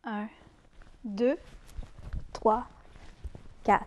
1, 2, 3, 4.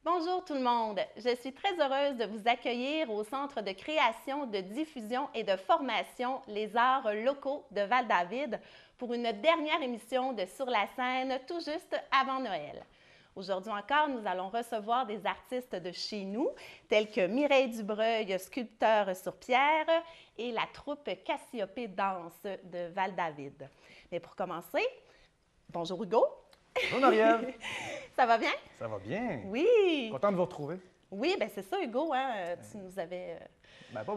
Bonjour tout le monde, je suis très heureuse de vous accueillir au Centre de création, de diffusion et de formation Les Arts locaux de Val-David pour une dernière émission de Sur la scène tout juste avant Noël. Aujourd'hui encore, nous allons recevoir des artistes de chez nous, tels que Mireille Dubreuil, sculpteur sur pierre, et la troupe Cassiopée Danse de Val-David. Mais pour commencer, bonjour Hugo. Bonjour Marielle! Ça va bien? Ça va bien? Oui! Content de vous retrouver. Oui, bien c'est ça Hugo, hein? Tu nous avais... Pas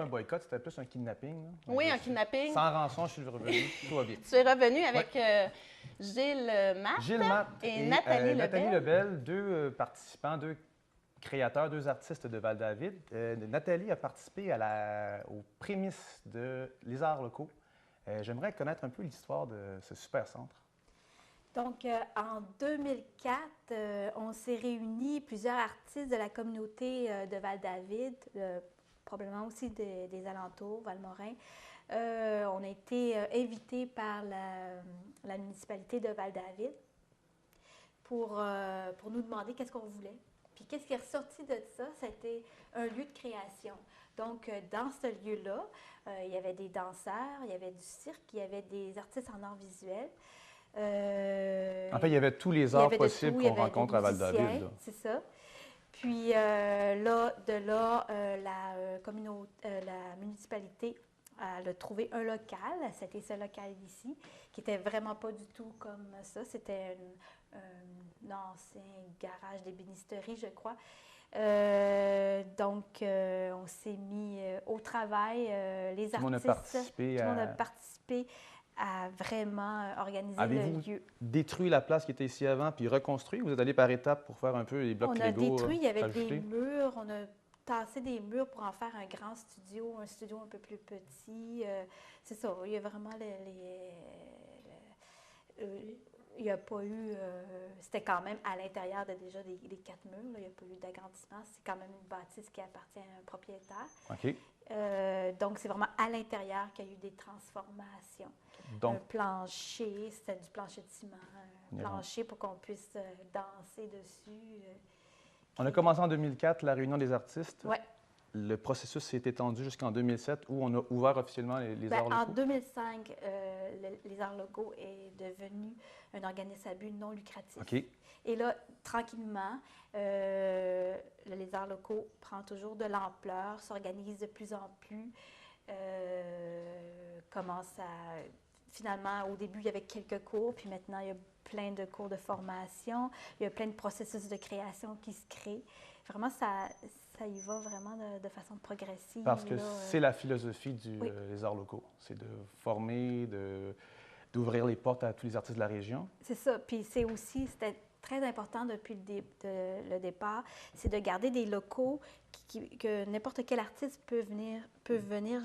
un boycott, c'était plus un kidnapping. Là. Oui, un kidnapping. Sans rançon, je suis revenu, tout va bien. Tu es revenu avec Gilles Matt et Nathalie Lebel. Nathalie Lebel, deux participants, deux créateurs, deux artistes de Val-David. Nathalie a participé aux prémices de Les Arts locaux. J'aimerais connaître un peu l'histoire de ce super centre. Donc, en 2004, on s'est réunis, plusieurs artistes de la communauté de Val-David, probablement aussi des alentours, Valmorin. On a été invités par la municipalité de Val-David pour nous demander qu'est-ce qu'on voulait. Puis, qu'est-ce qui est ressorti de ça? C'était un lieu de création. Donc, dans ce lieu-là, il y avait des danseurs, il y avait du cirque, il y avait des artistes en arts visuels. En fait, il y avait tous les arts possibles qu'on rencontre à Val-David. C'est ça. Puis la municipalité a trouvé un local. C'était ce local ici, qui n'était vraiment pas du tout comme ça. C'était un ancien garage d'ébénisterie, je crois. Donc, on s'est mis au travail. Les artistes, tout le monde a participé à vraiment organiser le lieu. Avez-vous détruit la place qui était ici avant puis reconstruit ou vous êtes allé par étapes pour faire un peu les blocs Lego? On a détruit, il y avait des murs, on a tassé des murs pour en faire un grand studio, un studio un peu plus petit. C'est ça, il y a vraiment il n'y a pas eu... c'était quand même à l'intérieur de déjà des 4 murs, là, il n'y a pas eu d'agrandissement. C'est quand même une bâtisse qui appartient à un propriétaire. OK. Donc, c'est vraiment à l'intérieur qu'il y a eu des transformations. Donc, un plancher, c'était du plancher de ciment, un plancher pour qu'on puisse danser dessus. On a commencé en 2004 la réunion des artistes. Oui. Le processus s'est étendu jusqu'en 2007 où on a ouvert officiellement les arts locaux. En 2005, les arts locaux est devenu un organisme à but non lucratif. OK. Et là, tranquillement, les arts locaux prend toujours de l'ampleur, s'organise de plus en plus, commence à... Finalement, au début, il y avait quelques cours, puis maintenant, il y a plein de cours de formation, il y a plein de processus de création qui se créent. Vraiment, ça y va vraiment de façon progressive. Parce que c'est la philosophie des arts locaux, c'est de former, d'ouvrir les portes à tous les artistes de la région. C'est ça, puis c'était très important depuis le départ, c'est de garder des locaux que n'importe quel artiste peut venir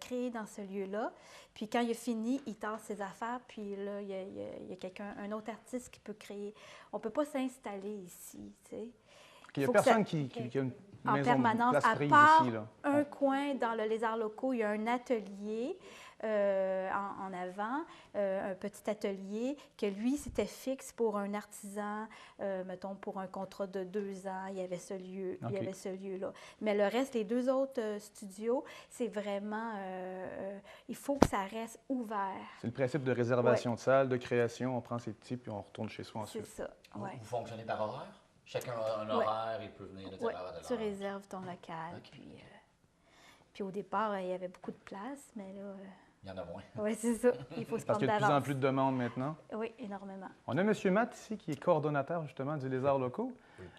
créer dans ce lieu-là. Puis quand il a fini, il tasse ses affaires, puis là, il y a un autre artiste qui peut créer. On ne peut pas s'installer ici, tu sais. Il n'y a personne qui a une en maison permanence, place à prise part ici, là. un coin dans les arts locaux, il y a un atelier en avant, un petit atelier, que lui, c'était fixe pour un artisan, mettons, pour un contrat de 2 ans, il y avait ce lieu, il y avait ce lieu-là. Mais le reste, les 2 autres studios, c'est vraiment, il faut que ça reste ouvert. C'est le principe de réservation de salle, de création, on prend ses petits puis on retourne chez soi ensuite. C'est ça, oui. Vous fonctionnez par horaire? Chacun a un horaire, il peut venir de telle heure à telle tu heure. réserves ton local, puis au départ, il y avait beaucoup de place, mais là... Il y en a moins. Oui, c'est ça. Il faut se Parce prendre qu'il y a de plus en d'avance. plus de demandes maintenant. Oui, énormément. On a M. Matt ici qui est coordonnateur justement du Les Arts locaux.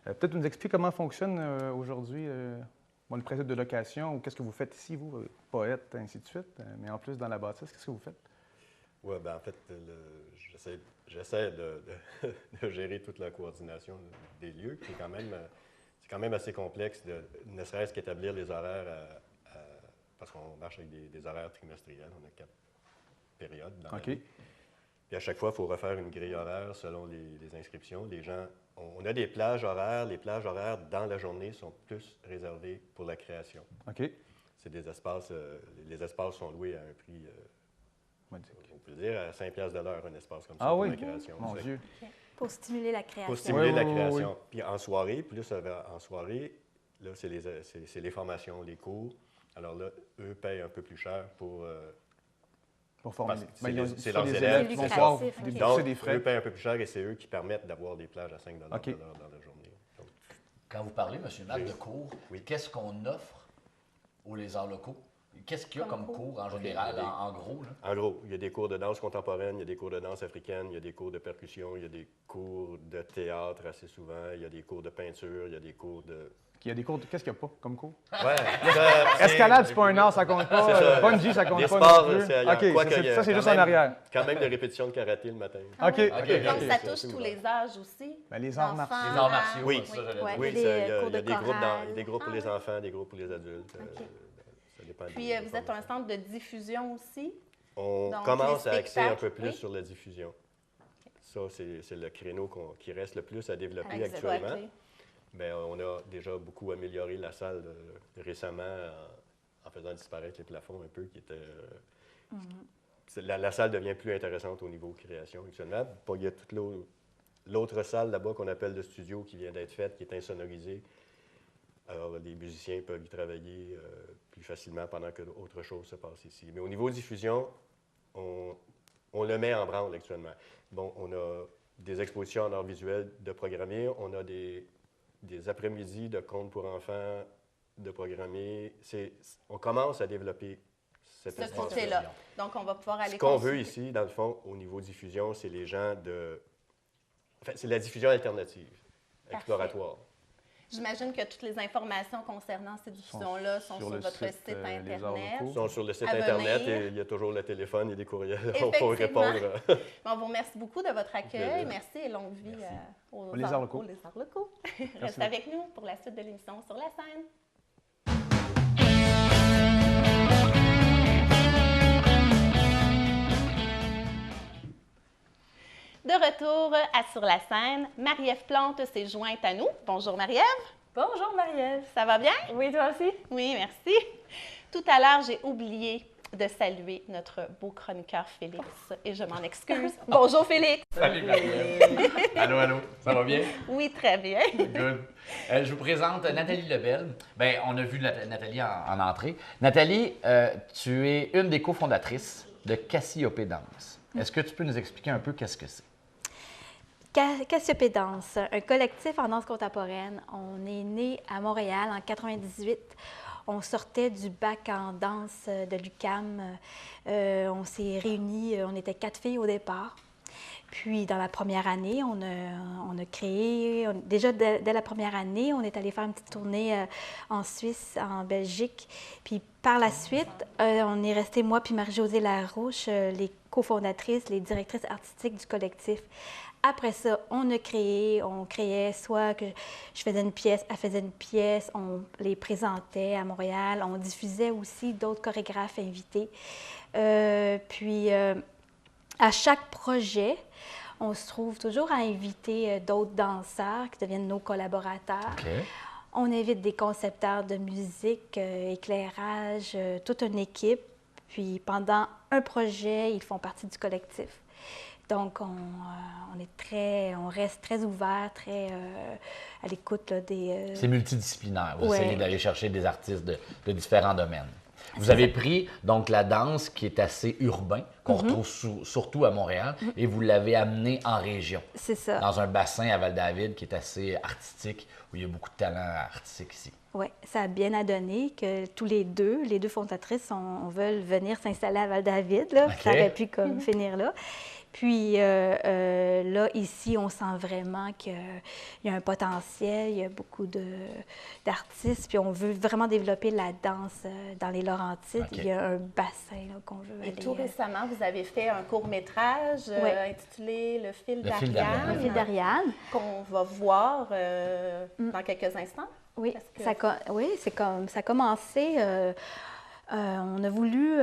Peut-être nous expliquer comment fonctionne aujourd'hui le principe de location ou qu'est-ce que vous faites ici, vous, poète, ainsi de suite, mais en plus dans la bâtisse, qu'est-ce que vous faites? Oui, bien en fait, j'essaie de gérer toute la coordination des lieux, qui est quand même assez complexe, ne serait-ce qu'établir les horaires, parce qu'on marche avec des horaires trimestriels, on a 4 périodes dans l'année. Puis à chaque fois, il faut refaire une grille horaire selon les inscriptions. Les gens, on a des plages horaires. Les plages horaires dans la journée sont plus réservées pour la création. C'est des espaces, les espaces sont loués à un prix, on peut dire, à 5$ de l'heure, un espace comme ça pour la création. Mon Dieu! Pour stimuler la création. Pour stimuler la création. Puis en soirée, en soirée, là, c'est les formations, les cours. Alors là, eux payent un peu plus cher pour former. C'est leurs élèves qui vont pouvoir débourser des frais. Eux payent un peu plus cher et c'est eux qui permettent d'avoir des plages à 5$ de l'heure dans la journée. Donc, quand vous parlez, M. Matt, de cours, qu'est-ce qu'on offre aux Les Arts locaux? Qu'est-ce qu'il y a comme cours en général, en gros? Là? En gros, il y a des cours de danse contemporaine, il y a des cours de danse africaine, il y a des cours de percussion, il y a des cours de théâtre assez souvent, il y a des cours de peinture, il y a des cours de... Il y a des cours, qu'est-ce qu'il n'y a pas comme cours? Ouais. Escalade, c'est pas un art, ça compte pas. Bungee, ça compte pas non plus. Ça, c'est juste en arrière. Quand même des répétitions de karaté le matin. Donc, ça touche tous les âges aussi? Les arts martiaux. Les arts martiaux, oui. Oui, il y a des groupes pour les enfants, des groupes pour les adultes. Puis, vous êtes un centre de diffusion aussi? On commence à axer un peu plus sur la diffusion. Ça, c'est le créneau qui reste le plus à développer actuellement. Bien, on a déjà beaucoup amélioré la salle récemment en faisant disparaître les plafonds un peu, qui était... La salle devient plus intéressante au niveau création actuellement. Il y a toute l'autre salle là-bas qu'on appelle le studio qui vient d'être faite, qui est insonorisée. Alors, les musiciens peuvent y travailler plus facilement pendant que autre chose se passe ici. Mais au niveau diffusion, on le met en branle actuellement. Bon, on a des expositions en art visuel de programmer, on a des après-midi de contes pour enfants de programmer. On commence à développer cette côté-là. Donc, on va pouvoir aller... Ce qu'on veut ici, dans le fond, au niveau diffusion, c'est les gens de... Enfin, c'est la diffusion alternative, exploratoire. J'imagine que toutes les informations concernant ces diffusions-là sont sur votre site Internet. Ils sont sur le site Internet et il y a toujours le téléphone et des courriels pour répondre. On vous remercie beaucoup de votre accueil. Merci et longue vie aux Les Arts locaux. Restez avec nous pour la suite de l'émission Sur la scène. De retour à Sur la scène, Marie-Ève Plante s'est jointe à nous. Bonjour Marie-Ève. Bonjour Marie-Ève. Ça va bien? Oui, toi aussi? Oui, merci. Tout à l'heure, j'ai oublié de saluer notre beau chroniqueur Félix et je m'en excuse. Bonjour Félix. Salut Marie-Ève. Allô, ça va bien? Oui, très bien. Good. Je vous présente Nathalie Lebel. Bien, on a vu Nathalie en entrée. Nathalie, tu es une des cofondatrices de Cassiope Danse. Est-ce que tu peux nous expliquer un peu qu'est-ce que c'est? Cassiope Danse, un collectif en danse contemporaine. On est né à Montréal en 98. On sortait du bac en danse de l'UQAM. On s'est réunis, on était 4 filles au départ. Puis, dans la première année, on a créé... Déjà, dès la première année, on est allé faire une petite tournée en Suisse, en Belgique. Puis, par la suite, on est resté, moi puis Marie-Josée Larouche, les cofondatrices, les directrices artistiques du collectif. Après ça, on créait soit que je faisais une pièce, elle faisait une pièce, on les présentait à Montréal, on diffusait aussi d'autres chorégraphes invités. Puis, à chaque projet, on se trouve toujours à inviter d'autres danseurs qui deviennent nos collaborateurs. Okay. On invite des concepteurs de musique, éclairage, toute une équipe. Puis pendant un projet, ils font partie du collectif. Donc, on reste très ouvert, très à l'écoute là, des... C'est multidisciplinaire. Vous Ouais. essayez d'aller chercher des artistes de différents domaines. Vous avez pris donc la danse qui est assez urbain, qu'on retrouve surtout à Montréal, et vous l'avez amené en région, C'est ça. dans un bassin à Val-David qui est assez artistique, où il y a beaucoup de talent artistique ici. Oui, ça a bien à donner que tous les deux fondatrices, on veut venir s'installer à Val-David. Là. OK. Ça aurait pu comme finir là. Puis là, ici, on sent vraiment qu'il y a un potentiel, il y a beaucoup d'artistes, puis on veut vraiment développer la danse dans les Laurentides. OK. Il y a un bassin là, qu'on veut Et aller... tout récemment, vous avez fait un court-métrage Ouais. intitulé Le fil Le fil d'Ariane. Le fil d'Ariane. qu'on va voir dans quelques instants. Oui, Parce que- oui, ça a commencé. On a voulu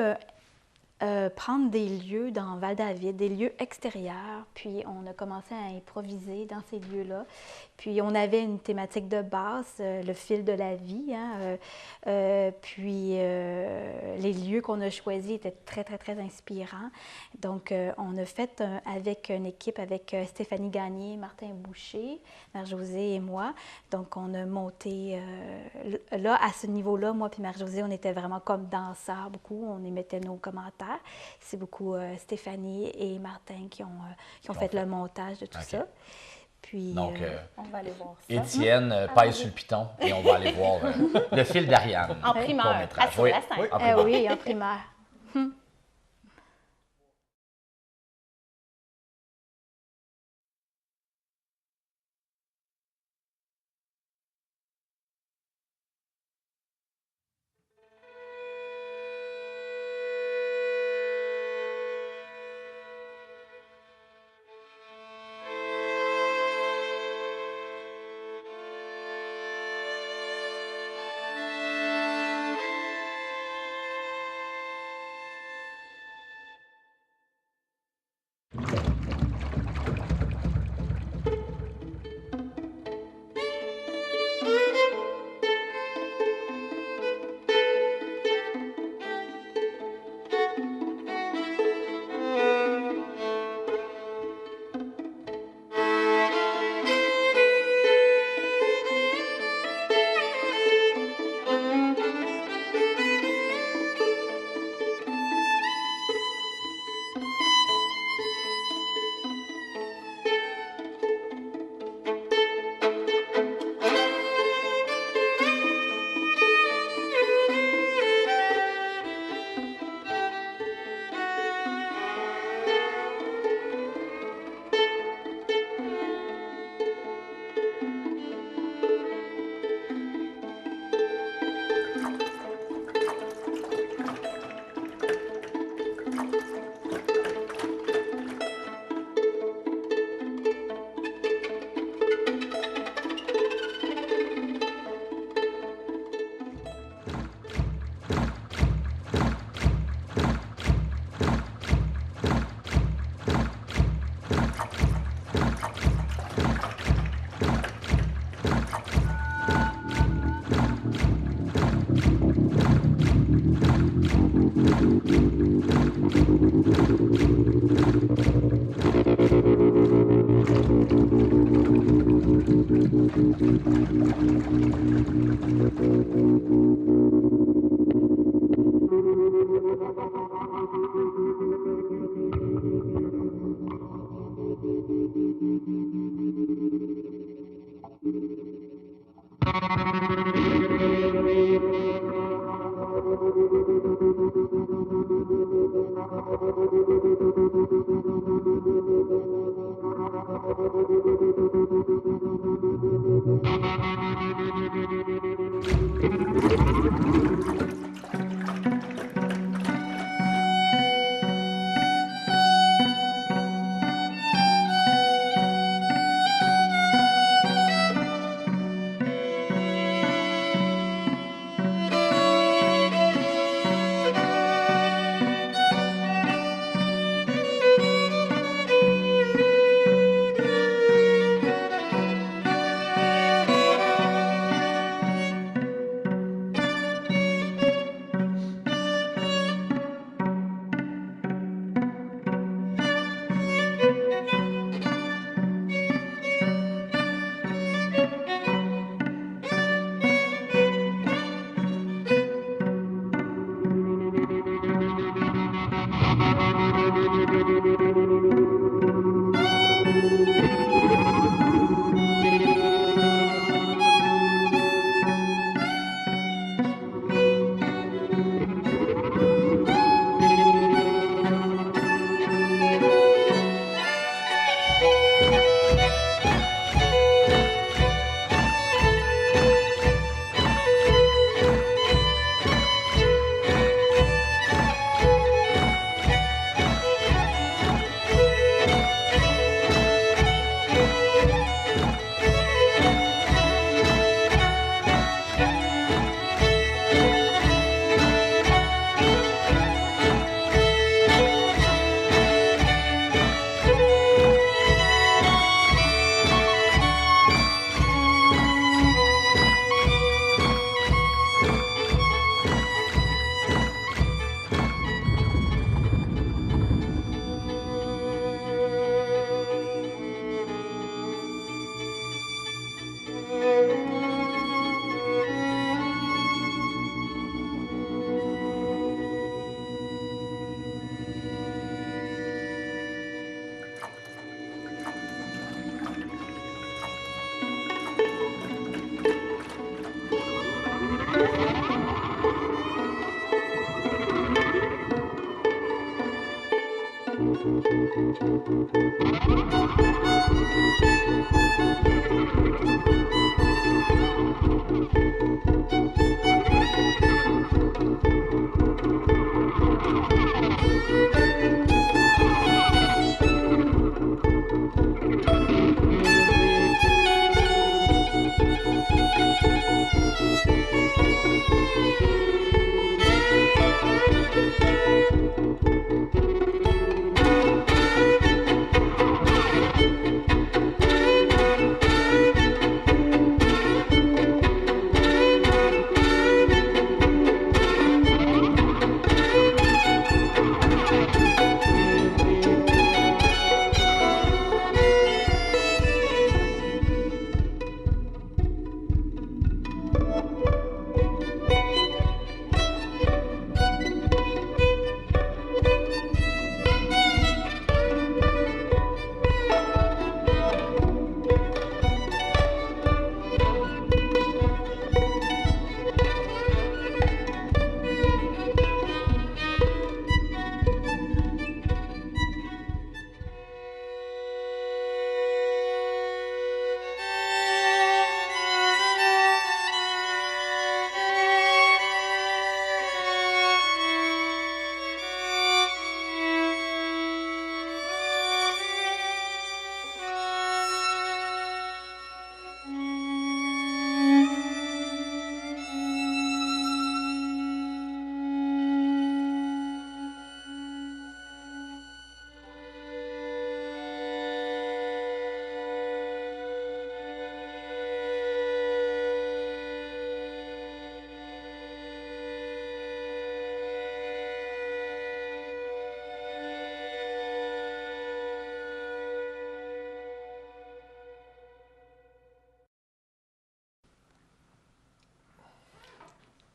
prendre des lieux dans Val-David, des lieux extérieurs, puis on a commencé à improviser dans ces lieux-là. Puis on avait une thématique de base, le fil de la vie, hein, puis les lieux qu'on a choisis étaient très, très, très inspirants. Donc, on a fait avec une équipe, avec Stéphanie Gagné, Martin Boucher, Mère-Josée et moi. Donc, on a monté, là, à ce niveau-là, moi puis Mère-Josée, on était vraiment comme danseurs beaucoup, on émettait nos commentaires. C'est beaucoup Stéphanie et Martin qui ont fait le montage de tout OK. ça. Puis, Donc, On va aller voir ça. Étienne pèse sur le piton et on va aller voir Le fil d'Ariane. En primeur, court-métrage. à sur Oui. la scène. En primeur. oui, en primaire.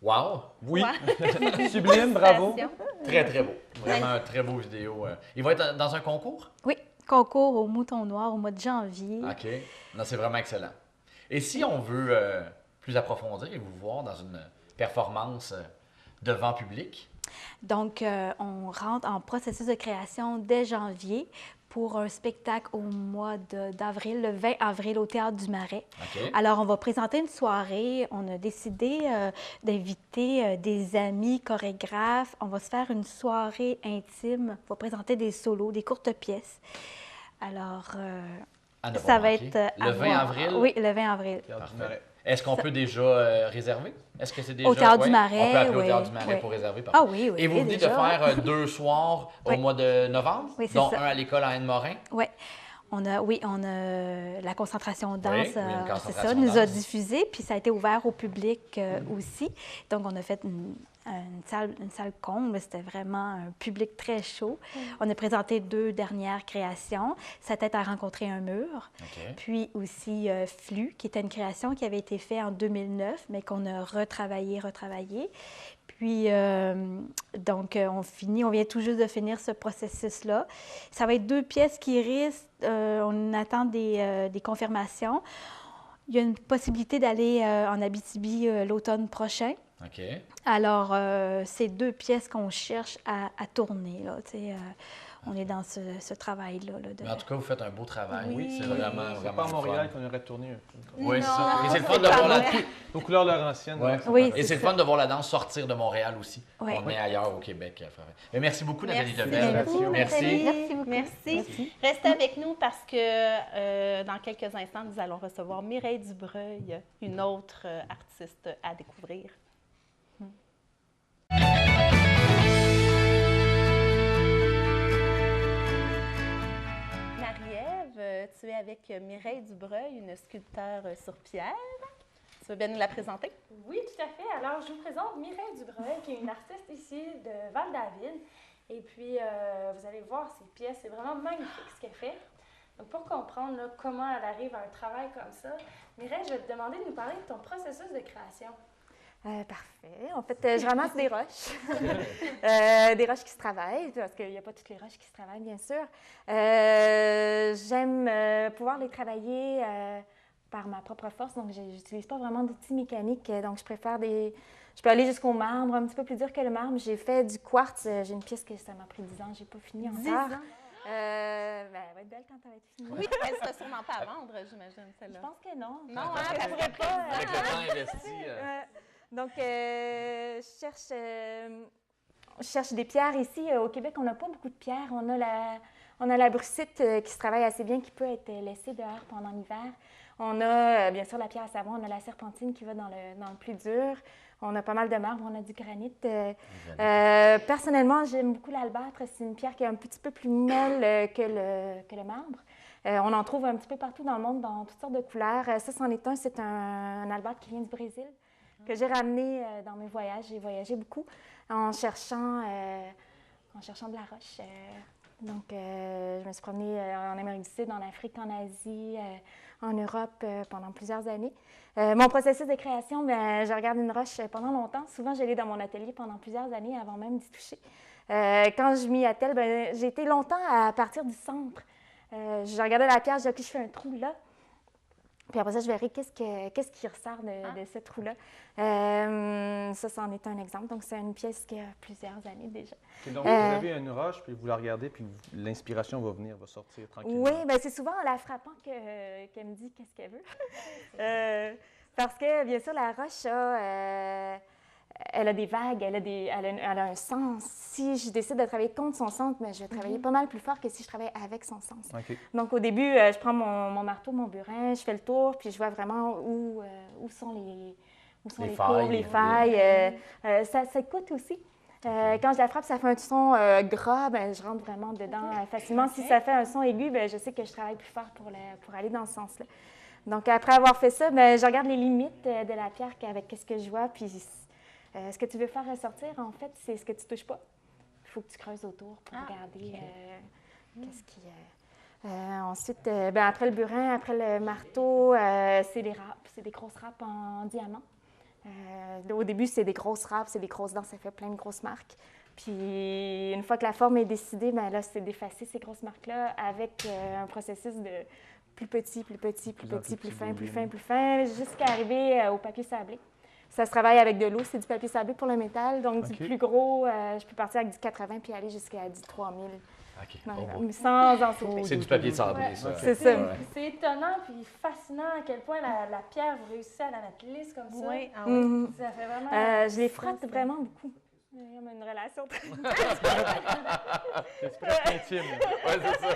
Wow! Oui, Ouais. sublime, bravo. Très, très beau. Vraiment un très beau vidéo. Il va être dans un concours? Oui, concours au Mouton Noir au mois de janvier. OK. Non, c'est vraiment excellent. Et si on veut plus approfondir et vous voir dans une performance devant public? Donc, on rentre en processus de création dès janvier pour un spectacle au mois d'avril, le 20 avril, au Théâtre du Marais. OK. Alors, on va présenter une soirée. On a décidé d'inviter des amis chorégraphes. On va se faire une soirée intime. On va présenter des solos, des courtes pièces. Alors, À ne ça pas va manquer. être... Le 20 avril? Oui, le 20 avril. Parfait. Est-ce qu'on peut déjà réserver? Est-ce que c'est déjà... Au Théâtre du ouais, Marais, on peut appeler au oui, Théâtre du Marais oui. pour réserver. Ah oui, oui. Et vous venez déjà. de faire 2 soirs au Oui. mois de novembre, Oui, c'est dont ça. un à l'école en Anne-Morin. Oui. On a la concentration danse, Oui, oui, une c'est concentration ça, nous a danse. diffusé, puis ça a été ouvert au public aussi. Donc, on a fait une salle comble, c'était vraiment un public très chaud. On a présenté 2 dernières créations, Sa tête a rencontré un mur, OK. puis aussi Flux, qui était une création qui avait été faite en 2009, mais qu'on a retravaillé. Puis puis, on vient tout juste de finir ce processus-là. Ça va être 2 pièces qui risquent, on attend des confirmations. Il y a une possibilité d'aller en Abitibi l'automne prochain. OK. Alors, c'est 2 pièces qu'on cherche à tourner, là, tu sais, on est dans ce travail-là. Mais en tout cas, vous faites un beau travail. Oui. C'est vraiment, C'est vraiment pas à le Montréal fun. qu'on aurait tourné un film. Oui, c'est ça. Non, Et c'est le fun c'est de voir pas la... vrai. Nos couleurs laurentiennes. Ouais. Oui, Et c'est le fun de voir la danse sortir de Montréal aussi. Oui. On est ailleurs au Québec. Mais merci beaucoup, Nathalie Merci Lebel. beaucoup, Merci. Nathalie. Merci beaucoup. Merci. Restez avec nous parce que dans quelques instants, nous allons recevoir Mireille Dubreuil, une autre artiste à découvrir. Marie-Ève, tu es avec Mireille Dubreuil, une sculpteure sur pierre. Tu veux bien nous la présenter? Oui, tout à fait. Alors, je vous présente Mireille Dubreuil, qui est une artiste ici de Val-David. Et puis, vous allez voir ses pièces, c'est vraiment magnifique ce qu'elle fait. Donc, pour comprendre là, comment elle arrive à un travail comme ça, Mireille, je vais te demander de nous parler de ton processus de création. Parfait. En fait, je ramasse des roches. Des roches qui se travaillent, parce qu'il n'y a pas toutes les roches qui se travaillent, bien sûr. J'aime pouvoir les travailler par ma propre force, donc je n'utilise pas vraiment d'outils mécaniques, donc je préfère des... Je peux aller jusqu'au marbre, un petit peu plus dur que le marbre. J'ai fait du quartz, j'ai une pièce que ça m'a pris 10 ans, je n'ai pas fini encore. 10 ans? Elle va être belle quand elle va être finie. Oui, elle ne se sûrement pas à vendre, j'imagine, Je celle-là. pense que non. Non, Je pense hein, que je pourrais pas. Avec le temps investi. Donc, je cherche des pierres ici. Au Québec, on n'a pas beaucoup de pierres. On a la brucite qui se travaille assez bien, qui peut être laissée dehors pendant l'hiver. On a, bien sûr, la pierre à savon. On a la serpentine qui va dans le plus dur. On a pas mal de marbre. On a du granit. Personnellement, j'aime beaucoup l'albâtre. C'est une pierre qui est un petit peu plus molle que le marbre. On en trouve un petit peu partout dans le monde, dans toutes sortes de couleurs. Ça, c'en est un. C'est un albâtre qui vient du Brésil, que j'ai ramené dans mes voyages. J'ai voyagé beaucoup en cherchant de la roche. Donc, je me suis promenée en Amérique du Sud, en Afrique, en Asie, en Europe pendant plusieurs années. Mon processus de création, je regarde une roche pendant longtemps. Souvent, je l'ai dans mon atelier pendant plusieurs années avant même d'y toucher. Quand je m'y attelle, j'ai été longtemps à partir du centre. Je regardais la pierre, je dis, OK, je fais un trou là. Puis après ça, je verrai qu'est-ce qui ressort de ce trou-là. Ça, c'en est un exemple. Donc, c'est une pièce qui a plusieurs années déjà. Et donc, vous avez une roche, puis vous la regardez, puis l'inspiration va venir, va sortir tranquillement. Oui, bien, c'est souvent en la frappant qu'elle me dit qu'est-ce qu'elle veut. Parce que, bien sûr, la roche elle a des vagues, elle a un sens. Si je décide de travailler contre son sens, je vais travailler pas mal plus fort que si je travaille avec son sens. OK. Donc, au début, je prends mon marteau, mon burin, je fais le tour, puis je vois vraiment où sont les courbes, les failles. Ça coûte aussi. Quand je la frappe, ça fait un son gras, je rentre vraiment dedans facilement. Si ça fait un son aigu, je sais que je travaille plus fort pour aller dans ce sens-là. Donc, après avoir fait ça, je regarde les limites de la pierre avec ce que je vois, puis ce que tu veux faire ressortir, en fait, c'est ce que tu touches pas. Il faut que tu creuses autour pour regarder qu'est-ce qui... ensuite, après le burin, après le marteau, c'est des râpes. C'est des grosses râpes en diamant. Au début, c'est des grosses râpes, c'est des grosses dents, ça fait plein de grosses marques. Puis, une fois que la forme est décidée, là, c'est d'effacer ces grosses marques-là avec un processus de plus petit, plus fin, jusqu'à arriver au papier sablé. Ça se travaille avec de l'eau, c'est du papier sablé pour le métal. Donc, du plus gros, je peux partir avec du 80 puis aller jusqu'à du 3000. OK. Sans en sauter. C'est du papier sablé, ça. C'est ça. C'est étonnant puis fascinant à quel point la pierre, vous réussissez à la mettre lisse comme ça. Oui, Ça fait vraiment... Je les frotte vraiment beaucoup. Il y a une relation très... C'est presque intime. Oui, c'est ça.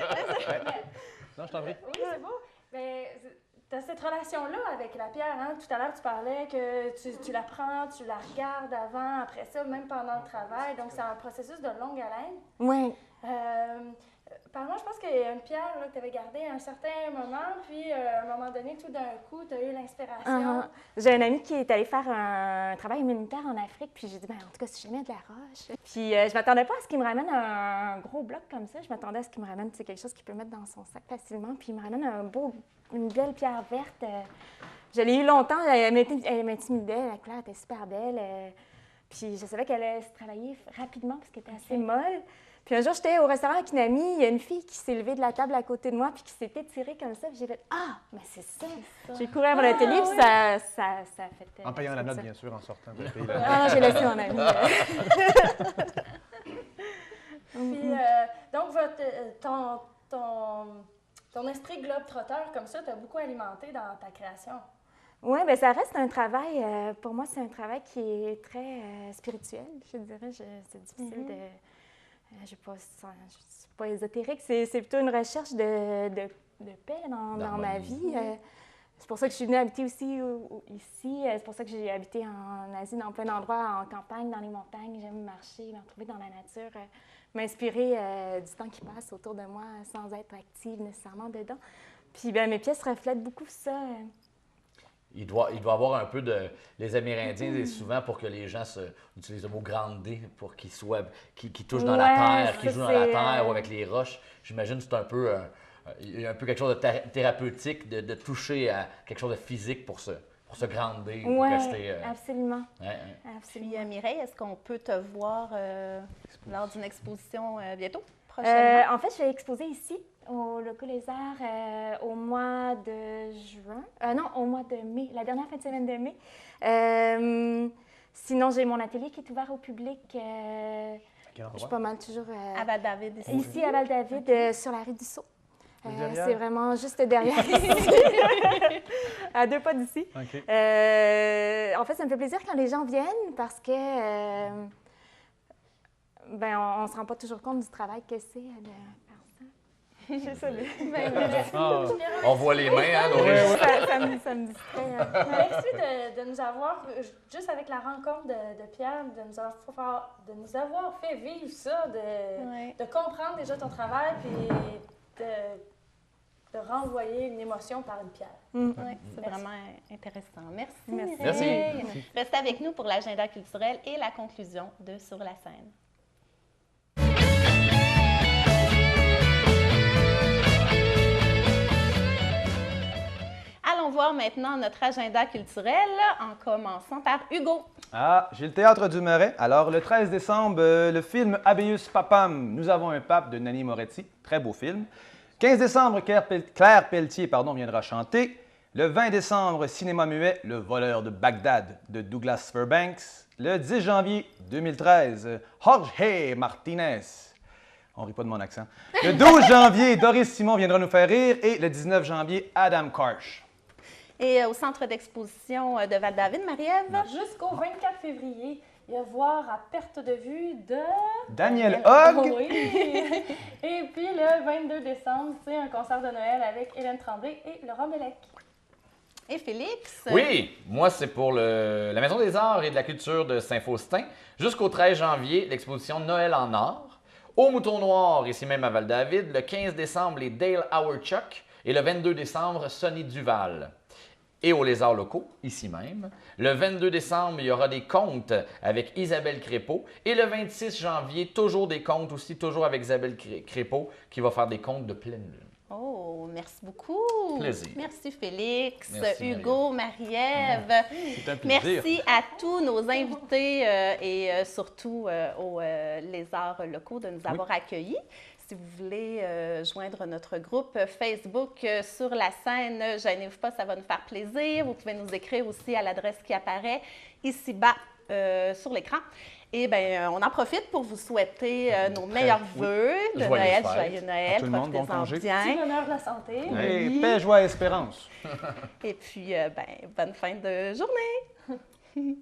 Non, je t'en prie. Oui, c'est beau. Mais tu as cette relation-là avec la pierre. Hein? Tout à l'heure, tu parlais que tu la prends, tu la regardes avant, après ça, même pendant le travail. Donc, c'est un processus de longue haleine. Oui. Par je pense qu'il y a une pierre là, que tu avais gardée à un certain moment, puis à un moment donné, tout d'un coup, tu as eu l'inspiration. J'ai un ami qui est allé faire un travail humanitaire en Afrique, puis j'ai dit, en tout cas, si jamais de la roche. Puis je m'attendais pas à ce qu'il me ramène un gros bloc comme ça. Je m'attendais à ce qu'il me ramène quelque chose qu'il peut mettre dans son sac facilement. Puis il me ramène une belle pierre verte. Je l'ai eu longtemps, elle m'intimidait, la couleur était super belle. Puis je savais qu'elle allait se travailler rapidement parce qu'elle était assez molle. Puis un jour, j'étais au restaurant avec une amie, il y a une fille qui s'est levée de la table à côté de moi puis qui s'est étirée comme ça. Puis j'ai fait « Ah, mais c'est ça! » J'ai couru à mon atelier puis ça a fait... En payant la note, bien sûr, en sortant de la pays. Ah, j'ai laissé mon amie. Puis, donc, ton esprit globe-trotteur comme ça t'a beaucoup alimenté dans ta création. Oui, bien, ça reste un travail, pour moi, c'est un travail qui est très spirituel, je dirais. C'est difficile de... je ne suis pas ésotérique, c'est plutôt une recherche de paix dans ma vie. C'est pour ça que je suis venue habiter aussi ici. C'est pour ça que j'ai habité en Asie, dans plein d'endroits, en campagne, dans les montagnes. J'aime marcher, me retrouver dans la nature, m'inspirer du temps qui passe autour de moi sans être active nécessairement dedans. Puis bien, mes pièces reflètent beaucoup ça. Il doit avoir un peu de... Les Amérindiens disent souvent pour que les gens utilisent le mot « grande D » pour qu'ils touchent dans la terre, qu'ils jouent dans la terre ou avec les roches. J'imagine que c'est un peu quelque chose de thérapeutique, de toucher à quelque chose de physique pour se grander, pour rester... absolument. Puis Mireille, est-ce qu'on peut te voir lors d'une exposition bientôt, prochainement? En fait, je vais exposer ici, au Locaux Les Arts, au mois de juin. Non, au mois de mai, la dernière fin de semaine de mai. Sinon, j'ai mon atelier qui est ouvert au public. Je suis pas mal toujours... à Val-David, ici. Ici, à Val-David, sur la rue du Sceau. C'est vraiment juste derrière ici, à 2 pas d'ici. Okay. En fait, ça me fait plaisir quand les gens viennent parce que on ne se rend pas toujours compte du travail que c'est de faire ça. C'est ça. On voit les mains, hein, ça me distrait. Merci de nous avoir, juste avec la rencontre de Pierre, de nous avoir fait vivre ça, de comprendre déjà ton travail, puis de renvoyer une émotion par une pierre. Oui, c'est vraiment intéressant. Merci. Merci. Restez avec nous pour l'agenda culturel et la conclusion de Sur la scène. Allons voir maintenant notre agenda culturel, en commençant par Hugo. Ah, j'ai le Théâtre du Marais. Alors, le 13 décembre, le film Habeus Papam, Nous avons un pape de Nanni Moretti. Très beau film. 15 décembre, Claire Pelletier viendra chanter. Le 20 décembre, cinéma muet, Le voleur de Bagdad de Douglas Fairbanks. Le 10 janvier 2013, Jorge Martinez. On ne rit pas de mon accent. Le 12 janvier, Doris Simon viendra nous faire rire. Et le 19 janvier, Adam Karsh. Et au centre d'exposition de Val-David, Marie-Ève? Jusqu'au 24 février, il y a voir à perte de vue de... Daniel Hogg. Oui. Et puis le 22 décembre, c'est un concert de Noël avec Hélène Tremblay et Laurent Bellec. Et Félix? Oui, moi, c'est pour la Maison des Arts et de la Culture de Saint-Faustin. Jusqu'au 13 janvier, l'exposition Noël en or. Au Mouton Noir, ici même à Val-David, le 15 décembre, les Dale Hourchuck. Et le 22 décembre, Sonny Duval. Et aux Lézards locaux, ici même. Le 22 décembre, il y aura des contes avec Isabelle Crépeau. Et le 26 janvier, toujours des contes aussi, toujours avec Isabelle Crépeau, qui va faire des contes de pleine lune. Oh, merci beaucoup. Plaisir. Merci Félix, Merci, Hugo, Marie-Ève. C'est un plaisir. Merci à tous nos invités et surtout aux Lézards locaux de nous avoir accueillis. Si vous voulez joindre notre groupe Facebook Sur la scène, gênez-vous pas, ça va nous faire plaisir. Vous pouvez nous écrire aussi à l'adresse qui apparaît ici-bas sur l'écran. Et bien, on en profite pour vous souhaiter nos meilleurs vœux de Noël, joyeux Noël, tout le monde, bon congé. bien. Petit bonheur de la santé. Et paix, joie, espérance. Et puis, bonne fin de journée.